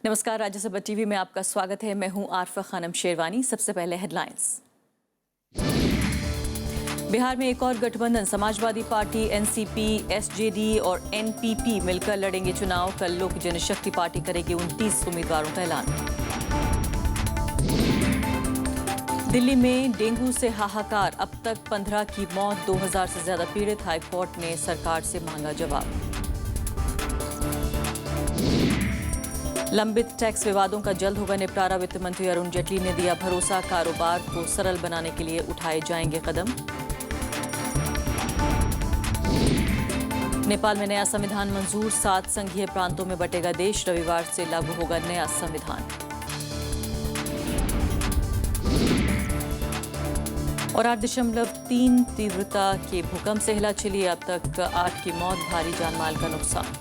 नमस्कार, राज्यसभा टीवी में आपका स्वागत है। मैं हूं आरफा खानम शेरवानी। सबसे पहले हेडलाइंस। बिहार में एक और गठबंधन, समाजवादी पार्टी, एनसीपी, एसजेडी और एनपीपी मिलकर लड़ेंगे चुनाव। कल लोक जनशक्ति पार्टी करेगी 29 उम्मीदवारों का ऐलान। दिल्ली में डेंगू से हाहाकार, अब तक 15 की मौत, 2000 से ज्यादा पीड़ित। हाईकोर्ट ने सरकार से मांगा जवाब। लंबित टैक्स विवादों का जल्द होगा निपटारा, वित्त मंत्री अरुण जेटली ने दिया भरोसा। कारोबार को सरल बनाने के लिए उठाए जाएंगे कदम। नेपाल में नया संविधान मंजूर, 7 संघीय प्रांतों में बटेगा देश। रविवार से लागू होगा नया संविधान। और 8.3 तीव्रता के भूकंप से हिला चिली, अब तक 8 की मौत, भारी जानमाल का नुकसान।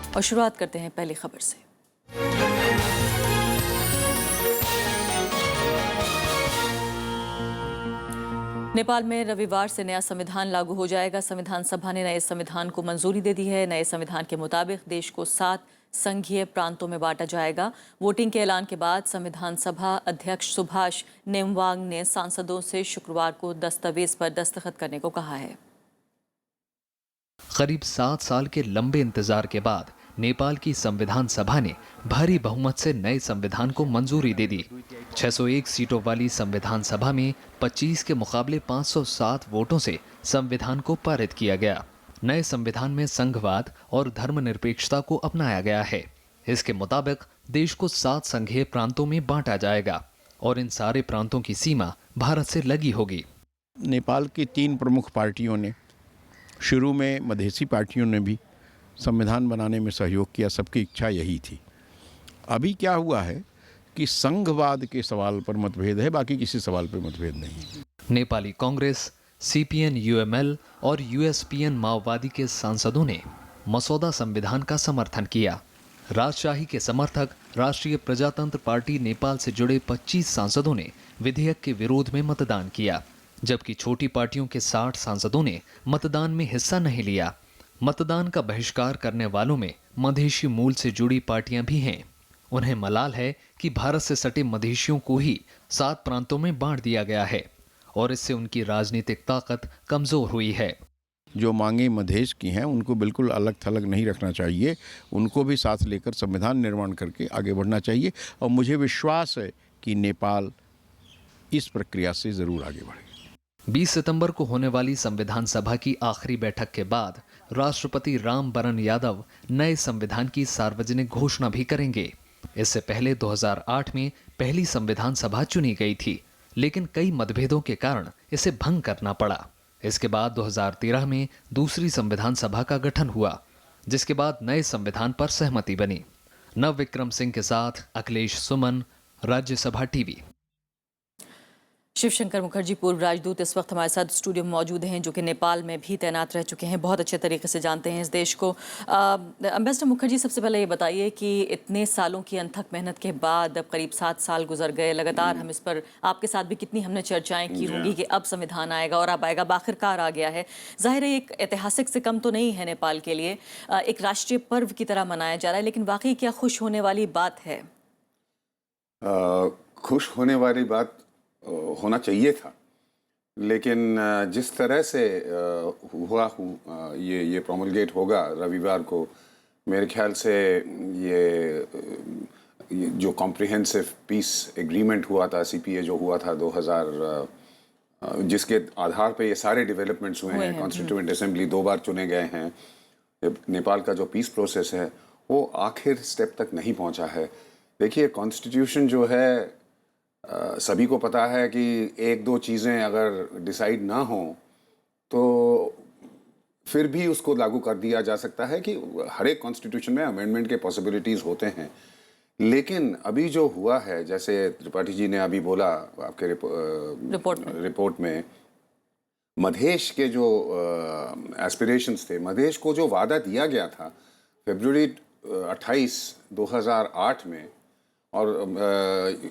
और शुरुआत करते हैं पहली खबर से। नेपाल में रविवार से नया संविधान लागू हो जाएगा। संविधान सभा ने नए संविधान को मंजूरी दे दी है। नए संविधान के मुताबिक देश को 7 संघीय प्रांतों में बांटा जाएगा। वोटिंग के ऐलान के बाद संविधान सभा अध्यक्ष सुभाष नेमवांग ने सांसदों से शुक्रवार को दस्तावेज पर दस्तखत करने को कहा है। करीब 7 साल के लंबे इंतजार के बाद नेपाल की संविधान सभा ने भारी बहुमत से नए संविधान को मंजूरी दे दी। 601 सीटों वाली संविधान सभा में 25 के मुकाबले 507 वोटों से संविधान को पारित किया गया। नए संविधान में संघवाद और धर्मनिरपेक्षता को अपनाया गया है। इसके मुताबिक देश को 7 संघीय प्रांतों में बांटा जाएगा और इन सारे प्रांतों की सीमा भारत से लगी होगी। नेपाल की 3 प्रमुख पार्टियों ने, शुरू में मधेसी पार्टियों ने भी संविधान बनाने में सहयोग किया। सबकी इच्छा यही थी। अभी क्या हुआ है कि संघवाद के सवाल पर मतभेद है, बाकी किसी सवाल पर मतभेद नहीं। नेपाली कांग्रेस, सीपीएन यूएमएल और यूएसपीएन माओवादी के सांसदों ने मसौदा संविधान का समर्थन किया। राजशाही के समर्थक राष्ट्रीय प्रजातंत्र पार्टी नेपाल से जुड़े 25 सांसदों ने विधेयक के विरोध में मतदान किया, जबकि छोटी पार्टियों के 60 सांसदों ने मतदान में हिस्सा नहीं लिया। मतदान का बहिष्कार करने वालों में मधेशी मूल से जुड़ी पार्टियां भी हैं। उन्हें मलाल है कि भारत से सटे मधेशियों को ही 7 प्रांतों में बांट दिया गया है और इससे उनकी राजनीतिक ताकत कमजोर हुई है। जो मांगे मधेश की हैं उनको बिल्कुल अलग थलग नहीं रखना चाहिए, उनको भी साथ लेकर संविधान निर्माण करके आगे बढ़ना चाहिए। और मुझे विश्वास है कि नेपाल इस प्रक्रिया से ज़रूर आगे बढ़ेगा। 20 सितंबर को होने वाली संविधान सभा की आखिरी बैठक के बाद राष्ट्रपति राम बरन यादव नए संविधान की सार्वजनिक घोषणा भी करेंगे। इससे पहले 2008 में पहली संविधान सभा चुनी गई थी, लेकिन कई मतभेदों के कारण इसे भंग करना पड़ा। इसके बाद 2013 में दूसरी संविधान सभा का गठन हुआ, जिसके बाद नए संविधान पर सहमति बनी। नव विक्रम सिंह के साथ अखिलेश सुमन, राज्यसभा टीवी। शिवशंकर मुखर्जी, पूर्व राजदूत, इस वक्त हमारे साथ स्टूडियो में मौजूद हैं, जो कि नेपाल में भी तैनात रह चुके हैं, बहुत अच्छे तरीके से जानते हैं इस देश को। एम्बेसडर मुखर्जी, सबसे पहले ये बताइए कि इतने सालों की अनथक मेहनत के बाद अब करीब 7 साल गुजर गए। लगातार हम इस पर आपके साथ भी कितनी हमने चर्चाएं की होंगी कि अब संविधान आएगा और अब आएगा, आखिरकार आ गया है। जाहिर है एक ऐतिहासिक से कम तो नहीं है नेपाल के लिए, एक राष्ट्रीय पर्व की तरह मनाया जा रहा है, लेकिन वाकई क्या खुश होने वाली बात है? खुश होने वाली बात होना चाहिए था, लेकिन जिस तरह से ये प्रोमलगेट होगा रविवार को, मेरे ख्याल से ये जो कॉम्प्रिहेंसिव पीस एग्रीमेंट हुआ था, सीपीए जो हुआ था 2000, जिसके आधार पे ये सारे डेवलपमेंट्स हुए हैं, कॉन्स्टिट्यूएंट असेंबली 2 बार चुने गए हैं, नेपाल का जो पीस प्रोसेस है वो आखिर स्टेप तक नहीं पहुंचा है। देखिए, कॉन्स्टिट्यूशन जो है, सभी को पता है कि 1-2 चीज़ें अगर डिसाइड ना हो तो फिर भी उसको लागू कर दिया जा सकता है, कि हर एक कॉन्स्टिट्यूशन में अमेंडमेंट के पॉसिबिलिटीज़ होते हैं। लेकिन अभी जो हुआ है, जैसे त्रिपाठी जी ने अभी बोला आपके रिपोर्ट में, मधेश के जो एस्पिरेशंस थे, मधेश को जो वादा दिया गया था फरवरी 28, 2008 में, और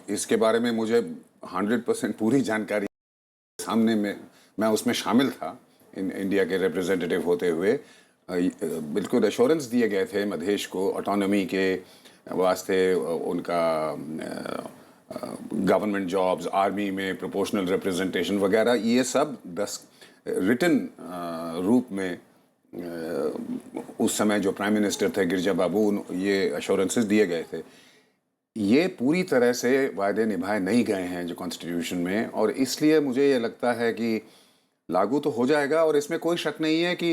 इसके बारे में मुझे 100% पूरी जानकारी सामने में, मैं उसमें शामिल था इंडिया के रिप्रेजेंटेटिव होते हुए बिल्कुल एश्योरेंस दिए गए थे मधेश को ऑटोनॉमी के वास्ते, उनका गवर्नमेंट जॉब्स, आर्मी में प्रोपोर्शनल रिप्रेजेंटेशन वगैरह, ये सब 10 रिटन रूप में उस समय जो प्राइम मिनिस्टर थे गिरजा बाबू, ये एश्योरेंसेस दिए गए थे। ये पूरी तरह से वायदे निभाए नहीं गए हैं जो कॉन्स्टिट्यूशन में, और इसलिए मुझे ये लगता है कि लागू तो हो जाएगा, और इसमें कोई शक नहीं है कि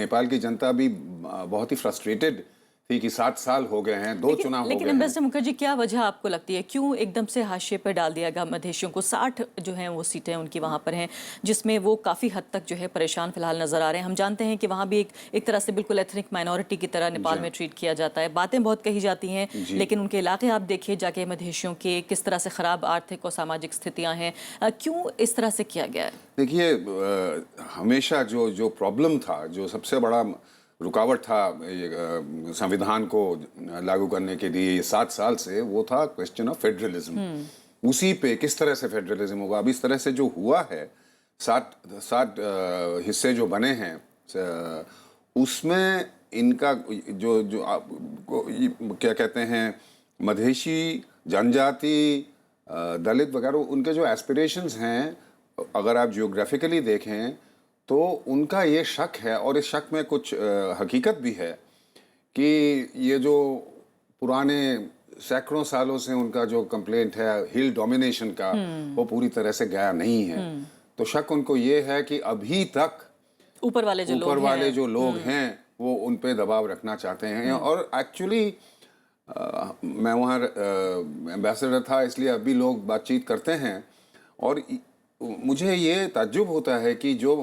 नेपाल की जनता भी बहुत ही फ्रस्ट्रेटेड थी कि 7 साल हो गए हैं, 2 चुनाव हो लेकिन गए हैं। एम्बेसडर मुखर्जी, क्या वजह आपको लगती है क्यों एकदम से हाशिए पर डाल दिया गया मधेशियों को? 60 जो हैं वो सीटें उनकी वहाँ पर हैं, जिसमें वो काफ़ी हद तक जो है परेशान फिलहाल नजर आ रहे हैं। हम जानते हैं कि वहाँ भी एक तरह से बिल्कुल एथनिक माइनॉरिटी की तरह नेपाल में ट्रीट किया जाता है। बातें बहुत कही जाती हैं, लेकिन उनके इलाके आप देखिए जाके मधेशियों के किस तरह से ख़राब आर्थिक और सामाजिक स्थितियाँ हैं। क्यों इस तरह से किया गया है? देखिए, हमेशा जो प्रॉब्लम था, जो सबसे बड़ा रुकावट था संविधान को लागू करने के लिए 7 साल से, वो था क्वेश्चन ऑफ फेडरलिज्म। उसी पे किस तरह से फेडरलिज्म होगा। अब इस तरह से जो हुआ है, 7 हिस्से जो बने हैं, उसमें इनका जो आपको क्या कहते हैं, मधेशी, जनजाति, दलित वगैरह, उनके जो एस्पिरेशंस हैं, अगर आप जियोग्राफिकली देखें तो उनका ये शक है, और इस शक में कुछ हकीकत भी है, कि ये जो पुराने सैकड़ों सालों से उनका जो कंप्लेंट है हिल डोमिनेशन का, वो पूरी तरह से गया नहीं है। तो शक उनको ये है कि अभी तक ऊपर वाले जो लोग हैं वो उन पे दबाव रखना चाहते हैं। और एक्चुअली मैं वहाँ एम्बेसडर था, इसलिए अभी लोग बातचीत करते हैं, और मुझे ये ताज्जुब होता है कि जो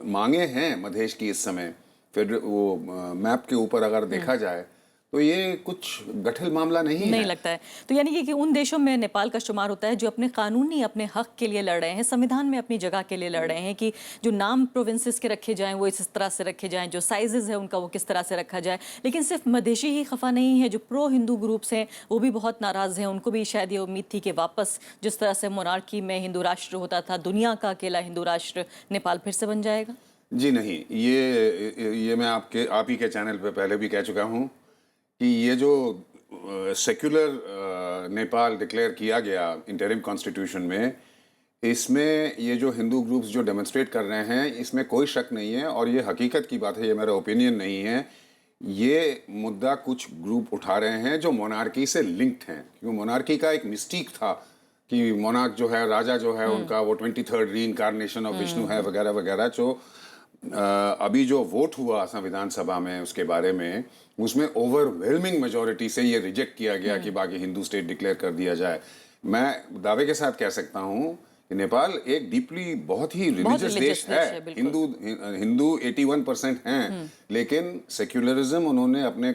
मांगे हैं मधेश की इस समय, फिर वो मैप के ऊपर अगर देखा जाए तो ये कुछ गठिल मामला नहीं है। लगता है। तो यानी कि उन देशों में नेपाल का शुमार होता है जो अपने कानूनी अपने हक के लिए लड़ रहे हैं, संविधान में अपनी जगह के लिए लड़ रहे हैं, कि जो नाम प्रोविंसेस के रखे जाएं वो इस तरह से रखे जाएं, जो साइजेस है उनका वो किस तरह से रखा जाए। लेकिन सिर्फ मधेशी ही खफा नहीं है, जो प्रो हिंदू ग्रुप्स हैं वो भी बहुत नाराज़ हैं। उनको भी शायद ये उम्मीद थी कि वापस जिस तरह से मोनार्की में हिंदू राष्ट्र होता था, दुनिया का अकेला हिंदू राष्ट्र नेपाल फिर से बन जाएगा। जी नहीं, ये मैं आप ही के चैनल पे पहले भी कह चुका हूँ कि ये जो सेक्युलर नेपाल डिक्लेयर किया गया इंटरिम कॉन्स्टिट्यूशन में, इसमें ये जो हिंदू ग्रुप्स जो डेमोन्स्ट्रेट कर रहे हैं, इसमें कोई शक नहीं है, और ये हकीकत की बात है, ये मेरा ओपिनियन नहीं है। ये मुद्दा कुछ ग्रुप उठा रहे हैं जो मोनार्की से लिंक्ड हैं, क्योंकि मोनार्की का एक मिस्टीक था कि मोनार्क जो है, राजा जो है उनका, वो 23rd रीइंकार्नेशन ऑफ विष्णु है वगैरह वगैरह। जो अभी जो वोट हुआ संविधान सभा में उसके बारे में, उसमें ओवरवेलमिंग मेजॉरिटी से ये रिजेक्ट किया गया कि बाकी हिंदू स्टेट डिक्लेयर कर दिया जाए। मैं दावे के साथ कह सकता हूँ कि नेपाल एक डीपली बहुत ही रिलीजियस देश है। हिंदू 81% हैं, लेकिन सेक्युलरिज्म उन्होंने अपने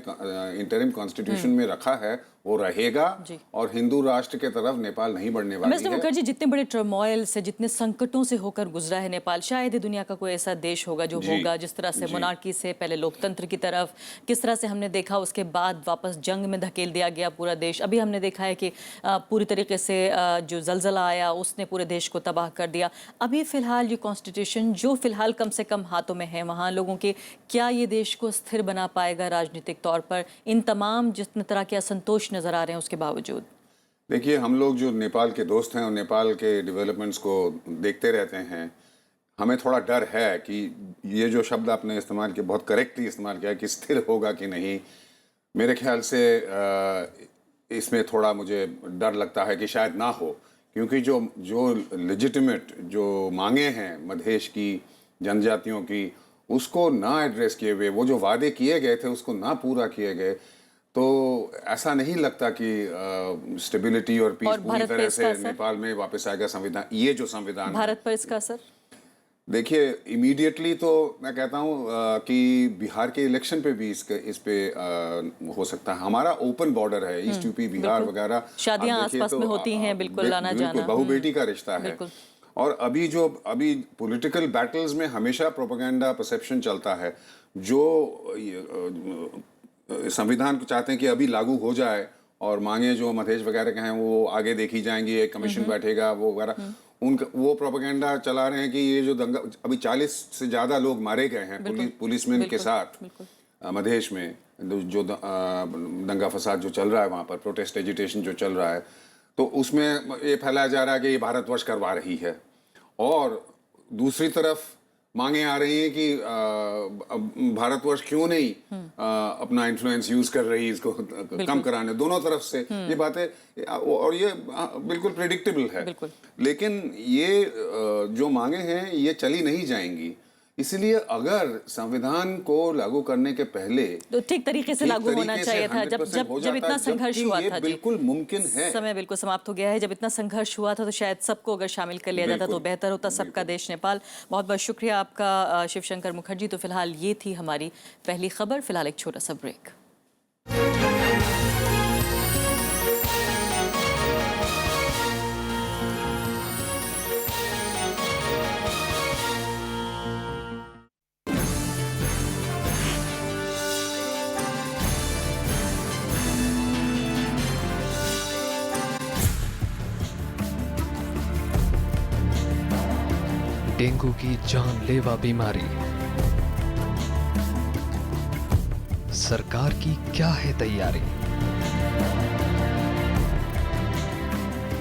इंटरिम कॉन्स्टिट्यूशन में रखा है, वो रहेगा, और हिंदू राष्ट्र के तरफ नेपाल नहीं बढ़ने वाली है। मुखर्जी, जितने बड़े टर्मोइल से, जितने संकटों से होकर गुजरा है नेपाल, शायद ही दुनिया का कोई ऐसा देश होगा जो होगा जिस तरह से मोनार्की से पहले लोकतंत्र की तरफ, किस तरह से हमने देखा, उसके बाद वापस जंग में धकेल दिया गया पूरा देश। अभी हमने देखा है कि पूरी तरीके से जो जलजला आया उसने पूरे देश को तबाह कर दिया। अभी फिलहाल ये कॉन्स्टिट्यूशन जो फिलहाल कम से कम हाथों में है वहाँ लोगों के, क्या ये देश को स्थिर बना पाएगा राजनीतिक तौर पर, इन तमाम जितने तरह के असंतोष नजर आ रहे हैं उसके बावजूद? देखिए, हम लोग जो नेपाल के दोस्त हैं और नेपाल के डेवलपमेंट्स को देखते रहते हैं, हमें थोड़ा डर है कि ये जो शब्द आपने इस्तेमाल किया, बहुत करेक्टली इस्तेमाल किया कि स्थिर होगा कि नहीं। मेरे ख्याल से इसमें थोड़ा मुझे डर लगता है कि शायद ना हो, क्योंकि जो लेजिटिमेट जो मांगे हैं मधेश की, जनजातियों की, उसको ना एड्रेस किए हुए, वो जो वादे किए गए थे उसको ना पूरा किए गए, तो ऐसा नहीं लगता कि स्टेबिलिटी और पीस पूरी तरह से नेपाल में वापस आएगा। संविधान, ये जो संविधान, भारत पर इसका असर देखिए, इमीडिएटली तो मैं कहता हूँ कि बिहार के इलेक्शन पे भी इस पे हो सकता है। हमारा ओपन बॉर्डर है, ईस्ट यूपी, बिहार वगैरह, शादियां आसपास में होती हैं, बिल्कुल आना जाना, बहू बेटी का रिश्ता है। और अभी पॉलिटिकल बैटल्स में हमेशा प्रोपेगेंडा परसेप्शन चलता है। जो संविधान को चाहते हैं कि अभी लागू हो जाए, और मांगे जो मधेश वगैरह के हैं वो आगे देखी जाएंगी, एक कमीशन बैठेगा वो वगैरह, उनका वो प्रोपेगेंडा चला रहे हैं कि ये जो दंगा, अभी 40 से ज़्यादा लोग मारे गए हैं पुलिसमैन के साथ मधेश में, जो दंगा फसाद जो चल रहा है वहाँ पर, प्रोटेस्ट एजिटेशन जो चल रहा है, तो उसमें ये फैलाया जा रहा है कि ये भारतवर्ष करवा रही है। और दूसरी तरफ मांगे आ रही हैं कि भारतवर्ष क्यों नहीं अपना इन्फ्लुएंस यूज कर रही है इसको कम कराने, दोनों तरफ से ये बातें, और ये बिल्कुल प्रेडिक्टेबल है। लेकिन ये जो मांगे हैं ये चली नहीं जाएंगी, इसलिए अगर संविधान को लागू करने के पहले तो ठीक तरीके से लागू होना चाहिए था। जब इतना संघर्ष हुआ था, बिल्कुल मुमकिन है। समय बिल्कुल समाप्त हो गया है। जब इतना संघर्ष हुआ था तो शायद सबको अगर शामिल कर लिया जाता तो बेहतर होता, सबका देश नेपाल। बहुत बहुत शुक्रिया आपका शिवशंकर मुखर्जी। तो फिलहाल ये थी हमारी पहली खबर। फिलहाल एक छोटा सा ब्रेक। डेंगू की जानलेवा बीमारी, सरकार की क्या है तैयारी?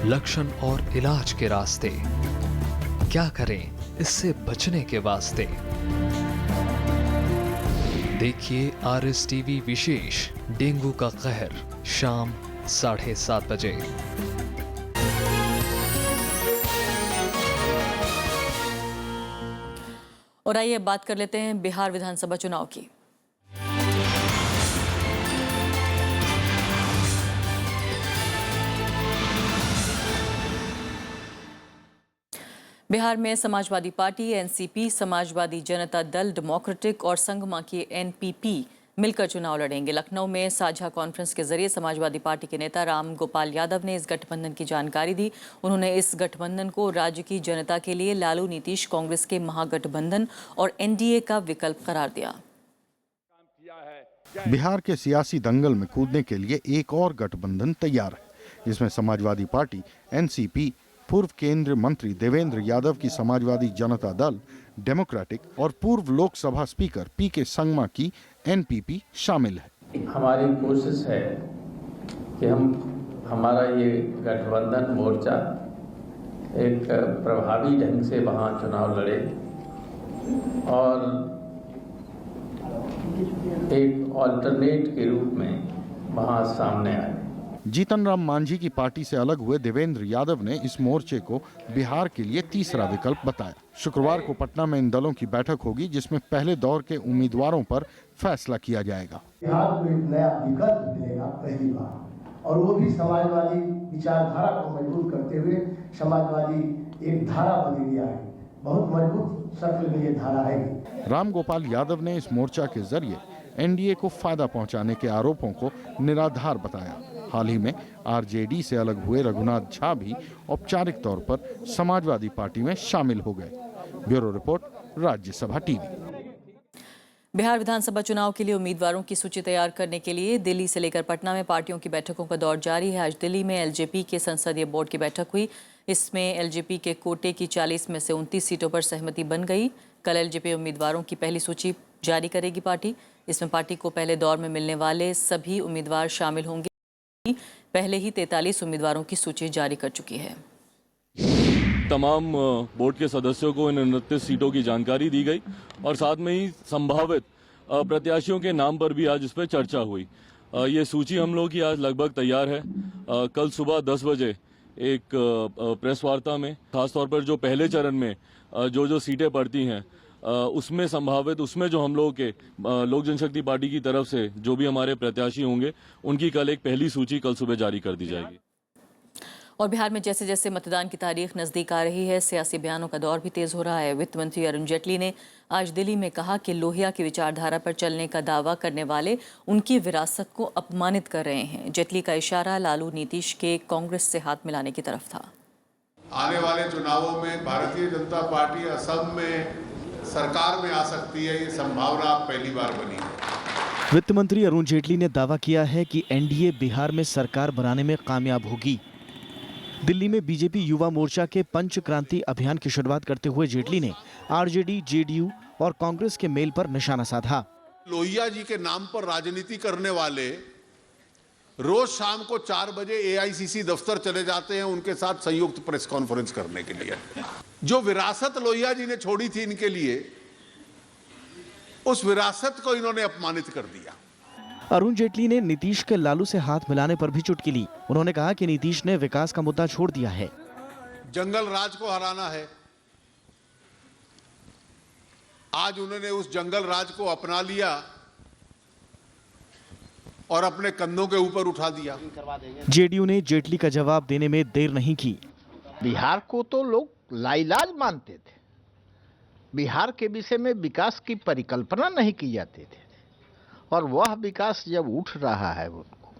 लक्षण और इलाज के रास्ते, क्या करें इससे बचने के वास्ते? देखिए RSTV विशेष डेंगू का कहर, शाम 7:30 बजे। और आइए बात कर लेते हैं बिहार विधानसभा चुनाव की। बिहार में Samajwadi party, NCP, Samajwadi Janata Dal, democratic और संगमा की NPP मिलकर चुनाव लड़ेंगे। लखनऊ में साझा कॉन्फ्रेंस के जरिए समाजवादी पार्टी के नेता राम गोपाल यादव ने इस गठबंधन की जानकारी दी। उन्होंने इस गठबंधन को राज्य की जनता के लिए लालू नीतीश कांग्रेस के महागठबंधन और NDA का विकल्प करार दिया। बिहार के सियासी दंगल में कूदने के लिए एक और गठबंधन तैयार है, जिसमें समाजवादी पार्टी, एनसीपी, पूर्व केंद्रीय मंत्री देवेंद्र यादव की समाजवादी जनता दल, डेमोक्रेटिक और पूर्व लोकसभा स्पीकर PK संगमा की NPP शामिल है। हमारी कोशिश है कि हमारा ये गठबंधन मोर्चा एक प्रभावी ढंग से वहाँ चुनाव लड़े और एक ऑल्टरनेट के रूप में वहाँ सामने आए। जीतन राम मांझी की पार्टी से अलग हुए देवेंद्र यादव ने इस मोर्चे को बिहार के लिए तीसरा विकल्प बताया। शुक्रवार को पटना में इन दलों की बैठक होगी, जिसमें पहले दौर के उम्मीदवारों पर फैसला किया जाएगा। बिहार को एक नया विकल्प मिलेगा पहली बार, और वो भी समाजवादी विचारधारा को मजबूत करते हुए समाजवादी एक धारा बनी गया है, बहुत मजबूत शक्ल में ये धारा है। राम गोपाल यादव ने इस मोर्चा के जरिए NDA को फायदा पहुंचाने के आरोपों को निराधार बताया। हाल ही में RJD से अलग हुए रघुनाथ झा भी औपचारिक तौर पर समाजवादी पार्टी में शामिल हो गए। Bureau report, Rajya Sabha TV। Bihar विधानसभा चुनाव के लिए उम्मीदवारों की सूची तैयार करने के लिए दिल्ली से लेकर पटना में पार्टियों की बैठकों का दौर जारी है। आज दिल्ली में LJP के संसदीय बोर्ड की बैठक हुई। इसमें LJP के कोटे की 40 में से 29 सीटों पर सहमति बन गई। कल LJP उम्मीदवारों की पहली सूची जारी करेगी पार्टी। इसमें पार्टी को पहले दौर में मिलने वाले सभी उम्मीदवार शामिल होंगे। पहले ही 43 उम्मीदवारों की सूची जारी कर चुकी है। तमाम बोर्ड के सदस्यों को इन 29 सीटों की जानकारी दी गई और साथ में ही संभावित प्रत्याशियों के नाम पर भी आज इस पर चर्चा हुई। ये सूची हम लोग की आज लगभग तैयार है। कल सुबह 10 बजे एक प्रेस वार्ता में खासतौर पर जो पहले चरण में जो सीटें पड़ती हैं उसमें संभावित, उसमें जो हम लोगों के लोक जनशक्ति पार्टी की तरफ से जो भी हमारे प्रत्याशी होंगे उनकी कल एक पहली सूची कल सुबह जारी कर दी जाएगी। और बिहार में जैसे जैसे मतदान की तारीख नजदीक आ रही है, सियासी बयानों का दौर भी तेज हो रहा है। वित्त मंत्री अरुण जेटली ने आज दिल्ली में कहा कि लोहिया की विचारधारा पर चलने का दावा करने वाले उनकी विरासत को अपमानित कर रहे हैं। जेटली का इशारा लालू नीतीश के कांग्रेस से हाथ मिलाने की तरफ था। आने वाले चुनावों में भारतीय जनता पार्टी असम में सरकार में आ सकती है, ये संभावना पहली बार बनी है। वित्त मंत्री अरुण जेटली ने दावा किया है कि NDA बिहार में सरकार बनाने में कामयाब होगी। दिल्ली में बीजेपी युवा मोर्चा के पंच क्रांति अभियान की शुरुआत करते हुए जेटली ने आरजेडी, जेडीयू और कांग्रेस के मेल पर निशाना साधा। लोहिया जी के नाम पर राजनीति करने वाले रोज शाम को 4 बजे एआईसीसी दफ्तर चले जाते हैं उनके साथ संयुक्त प्रेस कॉन्फ्रेंस करने के लिए। जो विरासत लोहिया जी ने छोड़ी थी इनके लिए, उस विरासत को इन्होंने अपमानित कर दिया। अरुण जेटली ने नीतीश के लालू से हाथ मिलाने पर भी चुटकी ली। उन्होंने कहा कि नीतीश ने विकास का मुद्दा छोड़ दिया है। जंगल राज को हराना है। आज उन्होंने उस जंगल राज को अपना लिया और अपने कंधों के ऊपर उठा दिया। जेडीयू ने जेटली का जवाब देने में देर नहीं की। बिहार को तो लोग लाइलाज मानते थे। बिहार के विषय में विकास की परिकल्पना नहीं की जाती थी, और वह विकास जब उठ रहा है उनको।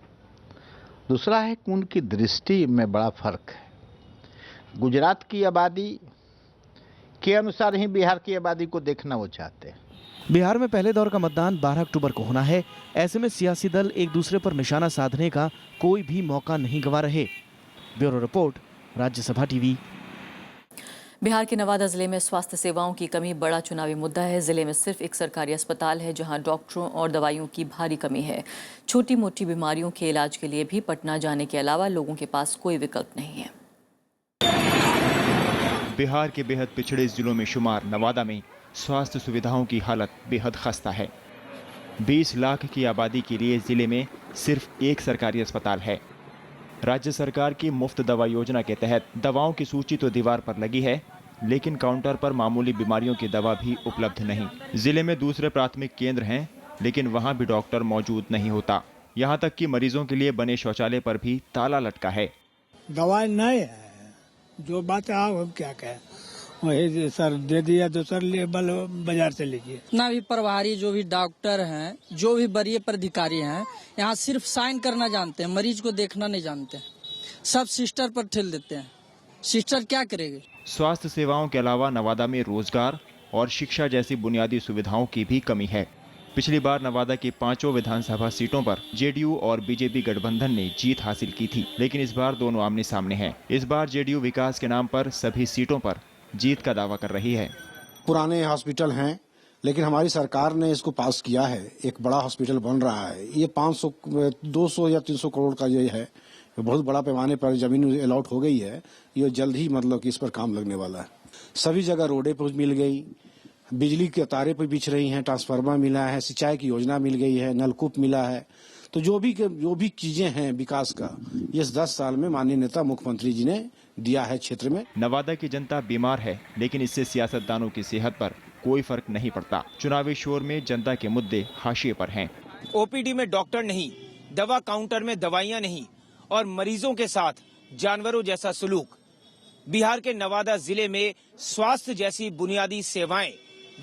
दूसरा है कि उनकी दृष्टि में बड़ा फर्क है। गुजरात की आबादी के अनुसार ही बिहार की आबादी को देखना वो चाहते हैं। बिहार में पहले दौर का मतदान 12 अक्टूबर को होना है। ऐसे में सियासी दल एक दूसरे पर निशाना साधने का कोई भी मौका नहीं गंवा रहे। Bureau report, Rajya Sabha TV. Bihar के नवादा जिले में स्वास्थ्य सेवाओं की कमी बड़ा चुनावी मुद्दा है। जिले में सिर्फ एक सरकारी अस्पताल है जहां डॉक्टरों और दवाइयों की भारी कमी है। छोटी मोटी बीमारियों के इलाज के लिए भी पटना जाने के अलावा लोगों के पास कोई विकल्प नहीं है। बिहार के बेहद पिछड़े जिलों में शुमार नवादा में स्वास्थ्य सुविधाओं की हालत बेहद खस्ता है। 20 लाख की आबादी के लिए जिले में सिर्फ एक सरकारी अस्पताल है। राज्य सरकार की मुफ्त दवा योजना के तहत दवाओं की सूची तो दीवार पर लगी है, लेकिन काउंटर पर मामूली बीमारियों की दवा भी उपलब्ध नहीं। जिले में दूसरे प्राथमिक केंद्र हैं, लेकिन वहां भी डॉक्टर मौजूद नहीं होता। यहां तक कि मरीजों के लिए बने शौचालय पर भी ताला लटका है। दवाई नहीं है, जो बात है आप क्या कहें, वही सर दे दिया तो सर ले बाजार से लीजिए। जितना भी प्रभारी, जो भी डॉक्टर हैं, जो भी वरीय पदाधिकारी हैं, यहाँ सिर्फ साइन करना जानते हैं, मरीज को देखना नहीं जानते। सब सिस्टर पर ठेल देते हैं। सिस्टर क्या करेगी? स्वास्थ्य सेवाओं के अलावा नवादा में रोजगार और शिक्षा जैसी बुनियादी सुविधाओं की भी कमी है। पिछली बार नवादा की 5 विधानसभा सीटों पर जेडीयू और बीजेपी गठबंधन ने जीत हासिल की थी, लेकिन इस बार दोनों आमने सामने हैं। इस बार जेडीयू विकास के नाम पर सभी सीटों पर जीत का दावा कर रही है। पुराने हॉस्पिटल हैं, लेकिन हमारी सरकार ने इसको पास किया है। एक बड़ा हॉस्पिटल बन रहा है। ये 500, 200 या 300 करोड़ का ये है। बहुत बड़ा पैमाने पर जमीन अलॉट हो गई है। ये जल्द ही मतलब कि इस पर काम लगने वाला है। सभी जगह रोडें पर मिल गई, बिजली के तारे पर बिछ रही हैं, ट्रांसफार्मर मिला है, सिंचाई की योजना मिल गई है, नलकूप मिला है। तो जो भी चीजें हैं विकास का, ये 10 साल में माननीय नेता मुख्यमंत्री जी ने दिया है क्षेत्र में। नवादा की जनता बीमार है, लेकिन इससे सियासतदानों की सेहत पर कोई फर्क नहीं पड़ता। चुनावी शोर में जनता के मुद्दे हाशिए पर हैं। ओपीडी में डॉक्टर नहीं, दवा काउंटर में दवाइयां नहीं और मरीजों के साथ जानवरों जैसा सलूक। बिहार के नवादा जिले में स्वास्थ्य जैसी बुनियादी सेवाएं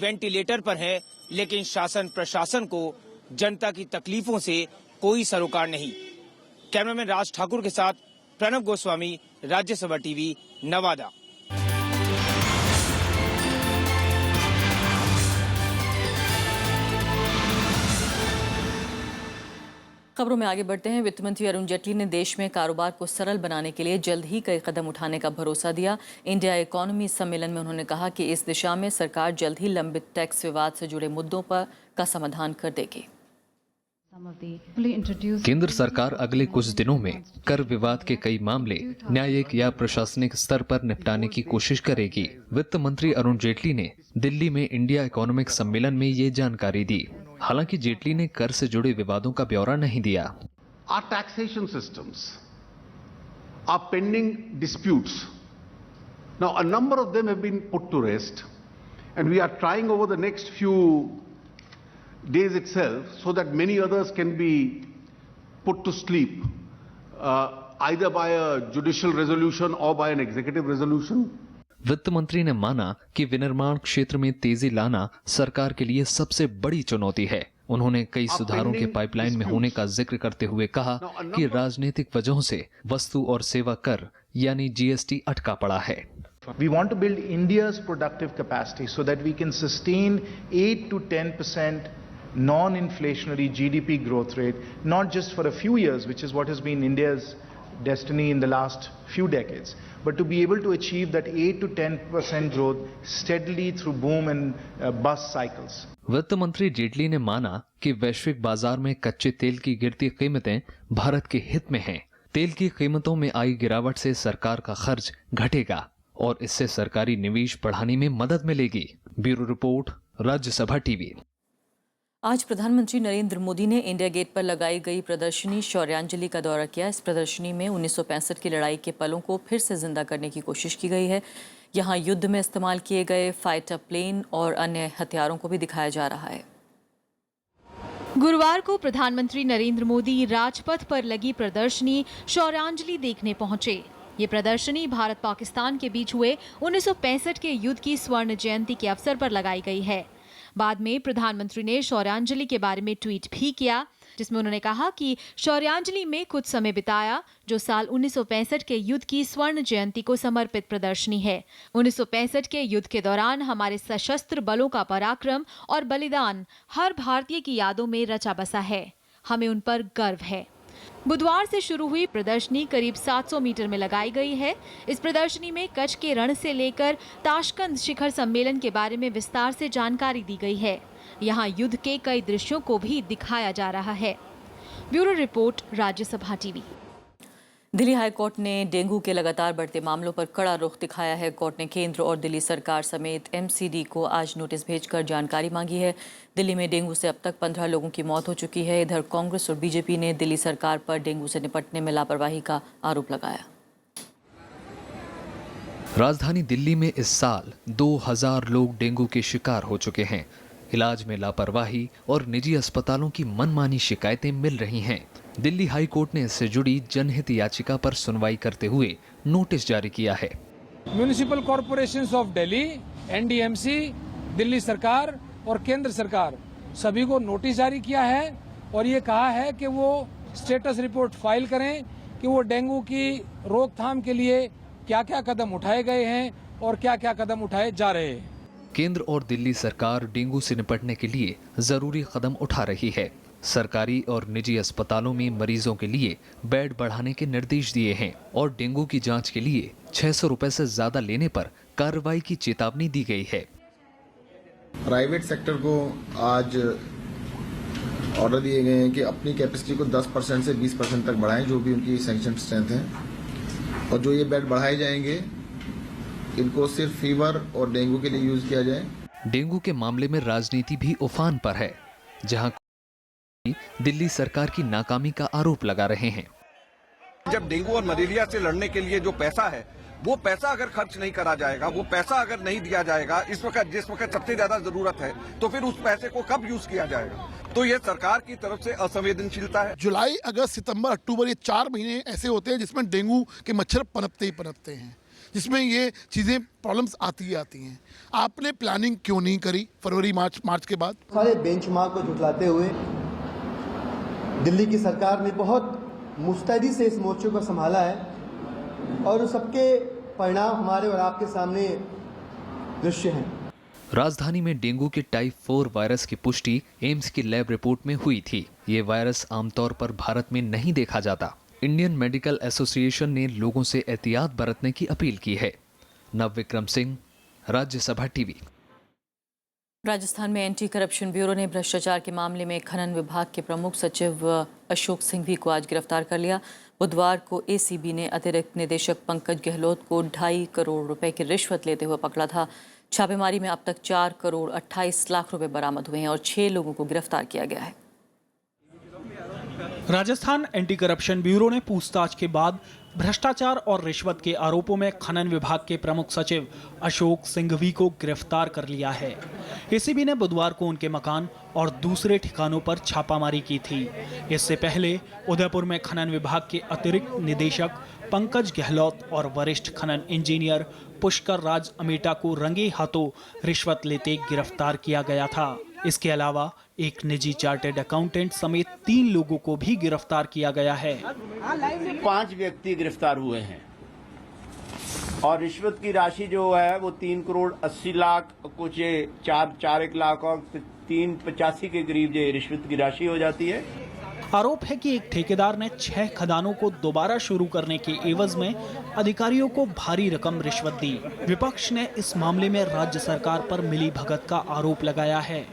वेंटिलेटर पर हैं, लेकिन शासन प्रशासन को जनता की तकलीफों से कोई सरोकार नहीं। कैमरामैन राज ठाकुर के साथ प्रणव गोस्वामी, राज्यसभा टीवी, नवादा। खबरों में आगे बढ़ते हैं। वित्त मंत्री अरुण जेटली ने देश में कारोबार को सरल बनाने के लिए जल्द ही कई कदम उठाने का भरोसा दिया। इंडिया इकोनॉमी सम्मेलन में उन्होंने कहा कि इस दिशा में सरकार जल्द ही लंबित टैक्स विवाद से जुड़े मुद्दों का समाधान कर देगी। केंद्र सरकार अगले कुछ दिनों में कर विवाद के कई मामले न्यायिक या प्रशासनिक स्तर पर निपटाने की कोशिश करेगी। वित्त मंत्री अरुण जेटली ने दिल्ली में इंडिया इकोनॉमिक सम्मेलन में ये जानकारी दी। हालांकि जेटली ने कर से जुड़े विवादों का ब्यौरा नहीं दिया। Our taxation systems are pending disputes. Now, a number of them have been put to rest, and we are trying over the next few days itself so that many others can be put to sleep, either by a judicial resolution or by an executive resolution. वित्त मंत्री ने माना कि विनिर्माण क्षेत्र में तेजी लाना सरकार के लिए सबसे बड़ी चुनौती है। उन्होंने कई सुधारों के पाइपलाइन में होने का जिक्र करते हुए कहा कि राजनीतिक वजहों से वस्तु और सेवा कर यानी जीएसटी अटका पड़ा है। We want to build India's productive capacity so that we can sustain 8 to 10% non-inflationary GDP growth rate, not just for a few years, which is what has been India's destiny in the last few decades, but to be able to achieve that 8 to 10% growth steadily through boom and bust cycles. वित्त मंत्री जेटली ने माना कि वैश्विक बाजार में कच्चे तेल की गिरती कीमतें भारत के हित में हैं। तेल की कीमतों में आई गिरावट से सरकार का खर्च घटेगा और इससे सरकारी निवेश बढ़ाने में मदद मिलेगी। Bureau report, Rajya Sabha TV. आज प्रधानमंत्री नरेंद्र मोदी ने इंडिया गेट पर लगाई गई प्रदर्शनी शौर्यांजलि का दौरा किया। इस प्रदर्शनी में 1965 की लड़ाई के पलों को फिर से जिंदा करने की कोशिश की गई है। यहाँ युद्ध में इस्तेमाल किए गए फाइटर प्लेन और अन्य हथियारों को भी दिखाया जा रहा है। गुरुवार को प्रधानमंत्री नरेंद्र मोदी राजपथ पर लगी प्रदर्शनी शौर्यांजलि देखने पहुंचे। ये प्रदर्शनी भारत पाकिस्तान के बीच हुए 1965 के युद्ध की स्वर्ण जयंती के अवसर पर लगाई गई है। बाद में प्रधानमंत्री ने शौर्यांजलि के बारे में ट्वीट भी किया, जिसमें उन्होंने कहा कि शौर्यांजलि में कुछ समय बिताया, जो साल 1965 के युद्ध की स्वर्ण जयंती को समर्पित प्रदर्शनी है। 1965 के युद्ध के दौरान हमारे सशस्त्र बलों का पराक्रम और बलिदान हर भारतीय की यादों में रचा बसा है। हमें उन पर गर्व है। बुधवार से शुरू हुई प्रदर्शनी करीब 700 मीटर में लगाई गई है। इस प्रदर्शनी में कच्छ के रण से लेकर ताशकंद शिखर सम्मेलन के बारे में विस्तार से जानकारी दी गई है। यहाँ युद्ध के कई दृश्यों को भी दिखाया जा रहा है। Bureau report, Rajya Sabha TV. Delhi high court ने डेंगू के लगातार बढ़ते मामलों पर कड़ा रुख दिखाया है। कोर्ट ने केंद्र और दिल्ली सरकार समेत एमसीडी को आज नोटिस भेजकर जानकारी मांगी है। दिल्ली में डेंगू से अब तक 15 लोगों की मौत हो चुकी है। इधर कांग्रेस और बीजेपी ने दिल्ली सरकार पर डेंगू से निपटने में लापरवाही का आरोप लगाया। राजधानी दिल्ली में इस साल 2000 लोग डेंगू के शिकार हो चुके हैं। इलाज में लापरवाही और निजी अस्पतालों की मनमानी शिकायतें मिल रही हैं। दिल्ली हाई कोर्ट ने इससे जुड़ी जनहित याचिका पर सुनवाई करते हुए नोटिस जारी किया है। Municipal corporations of Delhi, NDMC, Delhi सरकार और केंद्र सरकार सभी को नोटिस जारी किया है और ये कहा है कि वो स्टेटस रिपोर्ट फाइल करें कि वो डेंगू की रोकथाम के लिए क्या क्या कदम उठाए गए हैं और क्या क्या कदम उठाए जा रहे हैं। केंद्र और दिल्ली सरकार डेंगू से निपटने के लिए जरूरी कदम उठा रही है। सरकारी और निजी अस्पतालों में मरीजों के लिए बेड बढ़ाने के निर्देश दिए हैं और डेंगू की जांच के लिए 600 रुपए से ज्यादा लेने पर कार्रवाई की चेतावनी दी गई है। प्राइवेट सेक्टर को आज ऑर्डर दिए गए हैं कि अपनी कैपेसिटी को 10% से 20% तक बढ़ाएं, जो भी उनकी सैंक्शन स्ट्रेंथ है, और जो ये बेड बढ़ाए जाएंगे इनको सिर्फ फीवर और डेंगू के लिए यूज किया जाए। डेंगू के मामले में राजनीति भी उफान पर है, जहां दिल्ली सरकार की नाकामी का आरोप लगा रहे हैं। जब डेंगू और मलेरिया से लड़ने के लिए जो पैसा है, वो पैसा अगर खर्च नहीं करा जाएगा, वो पैसा अगर नहीं दिया जाएगा इस वक्त जिस वक्त सबसे ज्यादा जरूरत है, तो फिर उस पैसे को कब यूज किया जाएगा? तो ये सरकार की तरफ से असंवेदनशीलता है। जुलाई, अगस्त, सितंबर, अक्टूबर, ये 4 महीने ऐसे होते हैं जिसमें डेंगू के मच्छर पनपते ही पनपते हैं, जिसमें ये चीजें प्रॉब्लम्स आती ही आती हैं। आपने प्लानिंग क्यों नहीं करी फरवरी मार्च के बाद? सारे बेंचमार्क को झुठलाते हुए दिल्ली की सरकार ने बहुत मुस्तैदी से इस मोर्चे को संभाला है और सबके परिणाम हमारे और आपके सामने दृश्य हैं। राजधानी में डेंगू के टाइप 4 वायरस की पुष्टि एम्स की लैब रिपोर्ट में हुई थी। ये वायरस आमतौर पर भारत में नहीं देखा जाता। इंडियन मेडिकल एसोसिएशन ने लोगों से एहतियात बरतने की अपील की है। नव विक्रम सिंह, राज्यसभा टीवी। राजस्थान में एंटी करप्शन ब्यूरो ने भ्रष्टाचार के मामले में खनन विभाग के प्रमुख सचिव अशोक सिंघवी को आज गिरफ्तार कर लिया। बुधवार को एसीबी ने अतिरिक्त निदेशक पंकज गहलोत को 2.5 करोड़ रुपए की रिश्वत लेते हुए पकड़ा था। छापेमारी में अब तक 4 करोड़ 28 लाख रुपए बरामद हुए हैं और 6 लोगों को गिरफ्तार किया गया है। राजस्थान एंटी करप्शन ब्यूरो ने पूछताछ के बाद भ्रष्टाचार और रिश्वत के आरोपों में खनन विभाग के प्रमुख सचिव अशोक सिंघवी को गिरफ्तार कर लिया है। एसीबी ने बुधवार को उनके मकान और दूसरे ठिकानों पर छापामारी की थी। इससे पहले उदयपुर में खनन विभाग के अतिरिक्त निदेशक पंकज गहलोत और वरिष्ठ खनन इंजीनियर पुष्कर राज अमेटा को रंगे हाथों रिश्वत लेते गिरफ्तार किया गया था। इसके अलावा एक निजी चार्टर्ड अकाउंटेंट समेत 3 लोगों को भी गिरफ्तार किया गया है। 5 व्यक्ति गिरफ्तार हुए हैं और रिश्वत की राशि जो है वो 3 करोड़ 80 लाख, कुछ 4 1 लाख और 385 के करीब ये रिश्वत की राशि हो जाती है। आरोप है कि एक ठेकेदार ने 6 खदानों को दोबारा शुरू करने के एवज में अधिकारियों को भारी रकम रिश्वत दी। विपक्ष ने इस मामले में राज्य सरकार पर मिली भगत का आरोप लगाया है।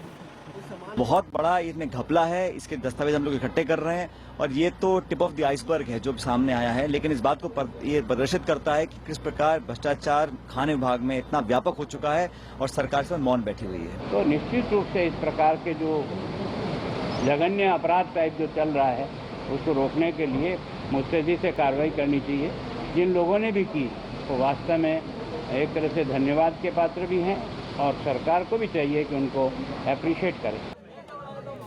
बहुत बड़ा इसमें घपला है, इसके दस्तावेज हम लोग इकट्ठे कर रहे हैं और ये तो टिप ऑफ द आइसबर्ग है जो सामने आया है, लेकिन इस बात को ये प्रदर्शित करता है कि किस प्रकार भ्रष्टाचार खान विभाग में इतना व्यापक हो चुका है और सरकार इसमें मौन बैठी हुई है। तो निश्चित रूप से इस प्रकार के जो जघन्य अपराध टाइप जो चल रहा है उसको रोकने के लिए मुस्तैदी से कार्रवाई करनी चाहिए। जिन लोगों ने भी की वो वास्तव में एक तरह से धन्यवाद के पात्र भी हैं और सरकार को भी चाहिए कि उनको अप्रिशिएट करें।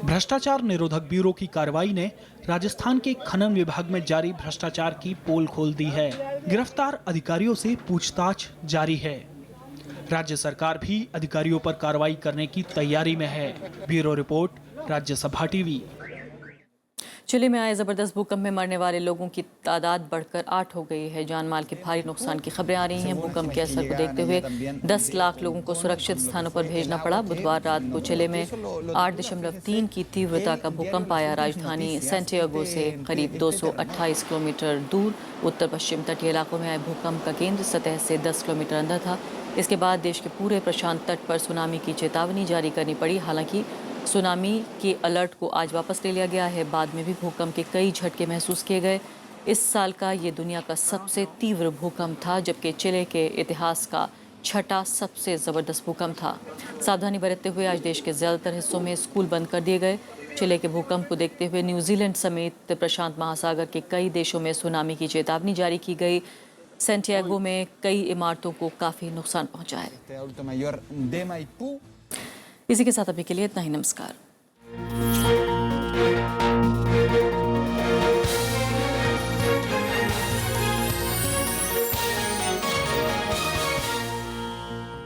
भ्रष्टाचार निरोधक ब्यूरो की कार्रवाई ने राजस्थान के खनन विभाग में जारी भ्रष्टाचार की पोल खोल दी है। गिरफ्तार अधिकारियों से पूछताछ जारी है। राज्य सरकार भी अधिकारियों पर कार्रवाई करने की तैयारी में है। Bureau report, Rajya Sabha TV. Chile में आए जबरदस्त भूकंप में मरने वाले लोगों की तादाद बढ़कर 8 हो गई है। जान माल के भारी नुकसान की खबरें आ रही हैं। भूकंप के असर को देखते हुए 10 लाख लोगों को सुरक्षित स्थानों पर भेजना पड़ा। बुधवार रात को चिली में 8.3 की तीव्रता का भूकंप आया। राजधानी सैंटियागो से करीब 228 किलोमीटर दूर उत्तर पश्चिम तटीय इलाकों में आए भूकंप का केंद्र सतह से 10 किलोमीटर अंदर था। इसके बाद देश के पूरे प्रशांत तट पर सुनामी की चेतावनी जारी करनी पड़ी। हालांकि सुनामी के अलर्ट को आज वापस ले लिया गया है। बाद में भी भूकंप के कई झटके महसूस किए गए। इस साल का ये दुनिया का सबसे तीव्र भूकंप था, जबकि चिली के इतिहास का 6ठा सबसे ज़बरदस्त भूकंप था। सावधानी बरतते हुए आज देश के ज़्यादातर हिस्सों में स्कूल बंद कर दिए गए। चिली के भूकंप को देखते हुए न्यूजीलैंड समेत प्रशांत महासागर के कई देशों में सुनामी की चेतावनी जारी की गई। सैंटियागो में कई इमारतों को काफ़ी नुकसान पहुंचा है। इसी के साथ अभी के लिए इतना ही। नमस्कार।